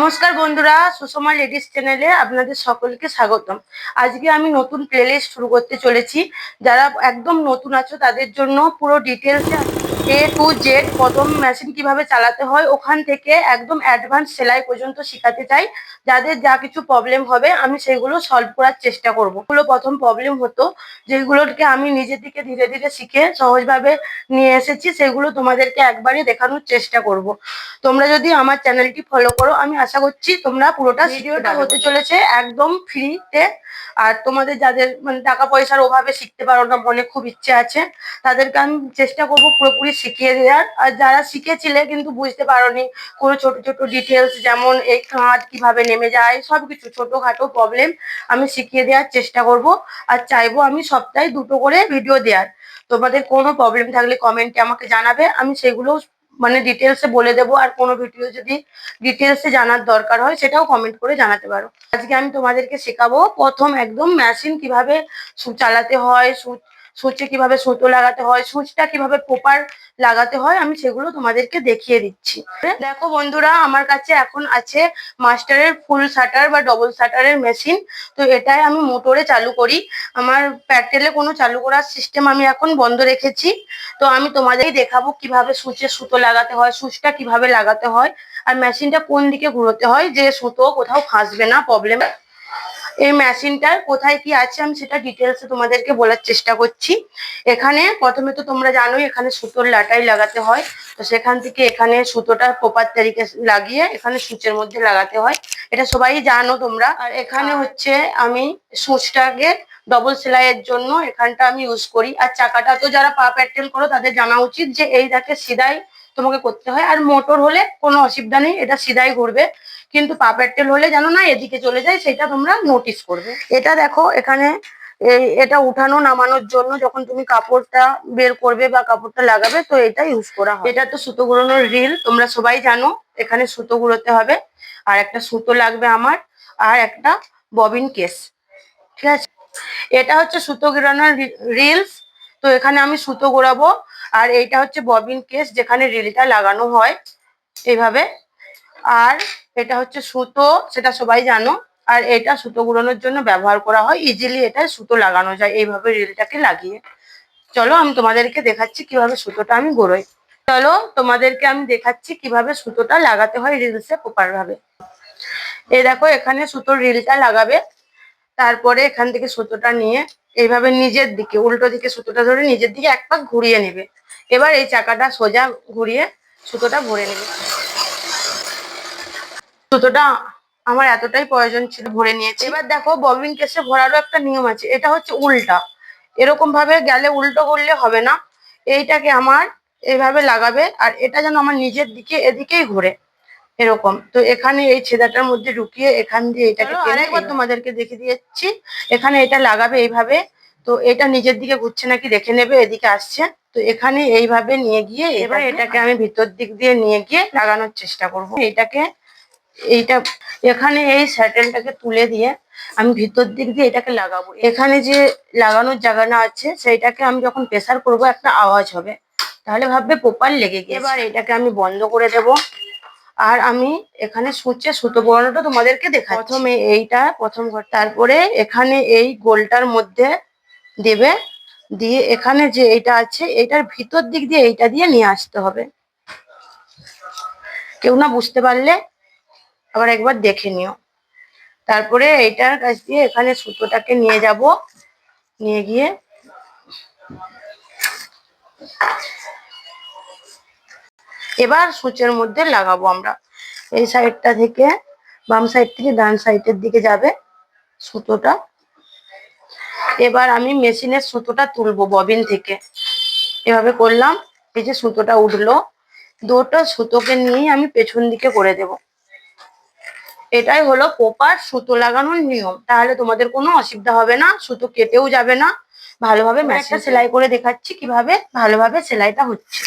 নমস্কার বন্ধুরা, সুষমা লেডিস চ্যানেলে আপনাদের সকলকে স্বাগতম। আজকে আমি নতুন প্লেলিস্ট শুরু করতে চলেছি। যারা একদম নতুন আছো তাদের জন্য পুরো ডিটেলসে A to Z প্রথম মেশিন কিভাবে চালাতে হয় ওখান থেকে একদম অ্যাডভান্স সেলাই পর্যন্ত শেখাতে চাই। যাদের যা কিছু প্রবলেম হবে আমি সেগুলো সলভ করার চেষ্টা করব। এগুলো প্রথম প্রবলেম হতো, যেগুলোকে আমি নিজে থেকে ধীরে ধীরে শিখে সহজভাবে নিয়ে এসেছি, সেগুলো তোমাদেরকে একবারই দেখানোর চেষ্টা করব। তোমরা যদি আমার চ্যানেলটি ফলো করো আমি আশা করছি তোমরা পুরোটা ভিডিওটা হতে চলেছে একদম ফ্রিতে। আর তোমাদের যাদের মানে টাকা পয়সার অভাবে শিখতে পারো না, মনে খুব ইচ্ছে আছে, তাদেরকে আমি চেষ্টা করবো পুরোপুরি শিখিয়ে দেওয়ার। আর যারা শিখেছিলে কিন্তু বুঝতে পারোনি কোনো ছোট ছোট ডিটেলস, যেমন এই কাঁধ কিভাবে নেমে যায়, সবকিছু ছোটখাটো প্রবলেম আমি শিখিয়ে দেওয়ার চেষ্টা করব। আর চাইবো আমি সপ্তাহে দুটো করে ভিডিও দেওয়ার। তোমাদের কোনো প্রবলেম থাকলে কমেন্টে আমাকে জানাবে, আমি সেগুলো মানে ডিটেলসে বলে দেবো। আর কোনো ভিডিও যদি ডিটেলসে জানার দরকার হয় সেটাও কমেন্ট করে জানাতে পারো। আজকে আমি তোমাদেরকে শেখাবো প্রথম একদম মেশিন কিভাবে চালাতে হয়, সুচে কিভাবে সুতো লাগাতে হয়, সুচটা কিভাবে প্রপার লাগাতে হয়, আমি সেগুলো তোমাদেরকে দেখিয়ে দিচ্ছি। দেখো বন্ধুরা, আমার কাছে এখন আছে মাস্টারের ফুল শাটার বা ডবল শাটারের মেশিন। তো এটাই আমি মোটরে চালু করি। আমার প্যাটেলে কোনো চালু করার সিস্টেম আমি এখন বন্ধ রেখেছি। তো আমি তোমাদেরই দেখাবো কিভাবে সুচে সুতো লাগাতে হয়, সুচটা কিভাবে লাগাতে হয়, আর মেশিনটা কোন দিকে ঘুরোতে হয় যে সুতো কোথাও ফাঁসবে না প্রবলেম। এই মেশিনটার কোথায় কি আছে আমি সেটা ডিটেলসে তোমাদেরকে বলার চেষ্টা করছি। এখানে প্রথমে তো তোমরা জানোই এখানে সুতোর লাটাই লাগাতে হয়। তো সেখান থেকে এখানে সুতোটা প্রপার তারিখে লাগিয়ে এখানে সুচের মধ্যে লাগাতে হয়, এটা সবাই জানো তোমরা। আর এখানে হচ্ছে আমি সুচটাকে ডবল সেলাইয়ের জন্য এখানটা আমি ইউজ করি। আর চাকাটা তো যারা পা প্যাটেল করো তাদের জানা উচিত যে এই দেখে সিধাই তোমাকে করতে হয়। আর মোটর হলে কোনো অসুবিধা নেই, এটা সিধাই ঘুরবে। কিন্তু পা প্যাটেল হলে জানো না এদিকে চলে যায়, সেটা তোমরা নোটিস করবে। এটা দেখো এখানে এটা উঠানো নামানোর জন্য যখন তুমি কাপড়টা বের করবে বা কাপড়টা লাগাবে তো এটা ইউজ করা হয়। এটা তো সুতো ঘোরানোর রিল, তোমরা সবাই জানো এখানে সুতো ঘুরোতে হবে। আর একটা সুতো লাগবে আমার, আর একটা ববিন কেস, ঠিক আছে। এটা হচ্ছে সুতো ঘোরানোর রিলস। তো এখানে আমি সুতো ঘোরাবো। আর এইটা হচ্ছে ববিন কেস যেখানে রিলটা লাগানো হয় এইভাবে। আর এটা হচ্ছে সুতো, সেটা সবাই জানো। আর এটা সুতো ঘুরানোর জন্য ব্যবহার করা হয়, ইজিলি এটা সুতো লাগানো যায় এইভাবে রিলটাকে লাগিয়ে। চলো আমি তোমাদেরকে দেখাচ্ছি কিভাবে সুতোটা আমি ঘোরাই। চলো তোমাদেরকে আমি দেখাচ্ছি কিভাবে সুতোটা লাগাতে হয় রিলসে প্রপার ভাবে। এই দেখো এখানে সুতোর রিলটা লাগাবে। তারপরে এখান থেকে সুতোটা নিয়ে এইভাবে নিজের দিকে উল্টো দিকে সুতোটা ধরে নিজের দিকে এক পাক ঘুরিয়ে নেবে। এবার এই চাকাটা সোজা ঘুরিয়ে সুতোটা ভরে নেবে। সুতোটা আমার এতটাই প্রয়োজন ছিল, ভরে নিয়েছি। এবার দেখো ববিন কেসে ভরারও একটা নিয়ম আছে, এটা হচ্ছে উল্টা। এরকম ভাবে গেলে উল্টো করলে হবে না, এইটাকে আমার এইভাবে লাগাবে। আর এটা যেন আমার নিজের দিকে এদিকেই ঘুরে এরকম। তো এখানে এই ছেদাটার মধ্যে ঢুকিয়ে এখান দিয়ে এটাকে আরেকবার তোমাদেরকে দেখিয়ে দিচ্ছি। এখানে এটা লাগাবে এইভাবে। তো এটা নিজের দিকে ঘুরছে নাকি দেখে নেবে, এদিকে আসছে। তো এখানে এইভাবে নিয়ে গিয়ে এবার এটাকে আমি ভিতর দিক দিয়ে নিয়ে গিয়ে লাগানোর চেষ্টা করব। এইটা এখানে এই স্যাটেলটাকে তুলে দিয়ে আমি ভিতর দিক দিয়ে এটাকে লাগাবো। এখানে যে লাগানোর জায়গাটা আছে সেইটাকে আমি যখন প্রেসার করব একটা আওয়াজ হবে, তাহলে ভাববে প্রপার লেগে গিয়েছে। এবার এটাকে আমি বন্ধ করে দেব। আর আমি এখানে সুচে সুতো পরানোটা তোমাদেরকে দেখাচ্ছি। প্রথমে এইটা প্রথম ঘর, তারপরে এখানে এই গোলটার মধ্যে দেবে, দিয়ে এখানে যে এইটা আছে এইটার ভিতর দিক দিয়ে এইটা দিয়ে নিয়ে আসতে হবে। কেউ না বুঝতে পারলে আবার একবার দেখে নিও। তারপরে এইটার কাছ দিয়ে এখানে সুতোটাকে নিয়ে যাব, নিয়ে গিয়ে এবার সুচের মধ্যে লাগাবো আমরা। এই সাইডটা থেকে বাম সাইড থেকে ডান সাইডের দিকে যাবে সুতোটা। এবার আমি মেশিনের সুতোটা তুলবো ববিন থেকে, এভাবে করলাম। এই যে সুতোটা উঠলো, দুটো সুতোকে নিয়ে আমি পেছন দিকে করে দেব। এটাই হলো প্রপার সুতো লাগানোর নিয়ম, তাহলে তোমাদের কোনো অসুবিধা হবে না, সুতো কেটেও যাবে না। ভালোভাবে মেশিন সেলাই করে দেখাচ্ছি কিভাবে ভালোভাবে সেলাইটা হচ্ছে।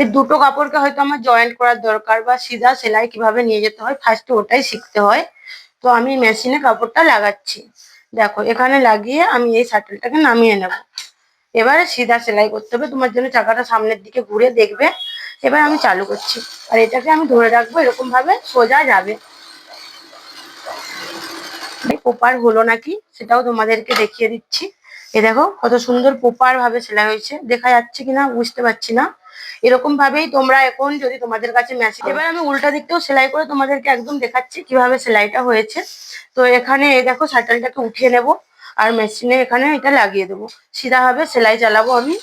এই দুটো কাপড়কে হয়তো আমার জয়েন্ট করার দরকার বা সিধা সেলাই কিভাবে নিয়ে যেতে হয়, ফার্স্টে ওটাই শিখতে হয়। তো আমি মেশিনে কাপড়টা লাগাচ্ছি, দেখো এখানে লাগিয়ে আমি এই শাটলটাকে নামিয়ে নেব। এবারে সিধা সেলাই করতে হবে, তোমার জন্য চাকাটা সামনের দিকে ঘুরে দেখবে। এবার আমি চালু করছি, আর এটাকে আমি ধরে রাখবো, এরকম ভাবে সোজা যাবে। প্রপার হলো নাকি সেটাও তোমাদেরকে দেখিয়ে দিচ্ছি। এ দেখো কত সুন্দর প্রপার ভাবে সেলাই হয়েছে, দেখা যাচ্ছে কিনা বুঝতে পারছি না। এরকম ভাবেই তোমরা এখন যদি তোমাদের কাছে মেশিন, এবার আমি উল্টা দিকটাও সেলাই করে তোমাদেরকে একদম দেখাচ্ছি কিভাবে সেলাইটা হয়েছে। তো এখানে এই দেখো শাটালটাকে উঠিয়ে নেব আর মেশিনে এখানে এটা লাগিয়ে দেবো, সিধা ভাবে সেলাই চালাবো আমি।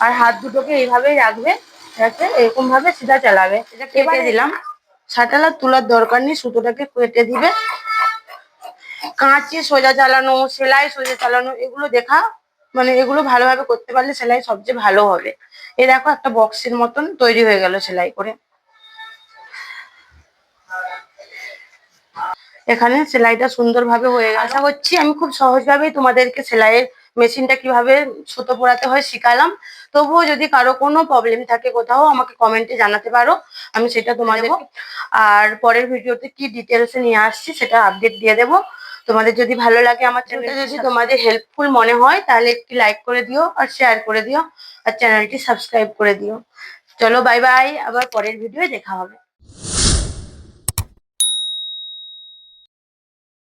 আর হাত দুটোকে এইভাবেই রাখবে, যাতে এরকম ভাবে সিধা চালাবে। এটা কেটে দিলাম, শাটাল আর তোলার দরকার নেই, সুতোটাকে কেটে দিবে। কাঁচে সোজা চালানো, সেলাই সোজা চালানো, এগুলো দেখা মানে এগুলো ভালোভাবে করতে পারলে সেলাই সবচেয়ে ভালো হবে। এই দেখো একটা বক্সের মতন তৈরি হয়ে গেল সেলাই করে। এখানে সেলাইটা সুন্দরভাবে হয়ে গেল। আশা করছি আমি খুব সহজভাবেই তোমাদেরকে সেলাইয়ের মেশিনটা কিভাবে সুতো পরাতে হয় শিখালাম। তবুও যদি কারো কোনো প্রবলেম থাকে কোথাও আমাকে কমেন্টে জানাতে পারো, আমি সেটা তোমাদের। আর পরের ভিডিওতে কি ডিটেলসে নিয়ে আসছি সেটা আপডেট দিয়ে দেবো। তোমাদের যদি ভালো লাগে আমার চ্যানেলটা, যদি তোমাদের হেল্পফুল মনে হয় তাহলে একটি লাইক করে দিও আর শেয়ার করে দিও আর চ্যানেলটি সাবস্ক্রাইব করে দিও। চলো বাই বাই, আবার পরের ভিডিওয়ে দেখা হবে।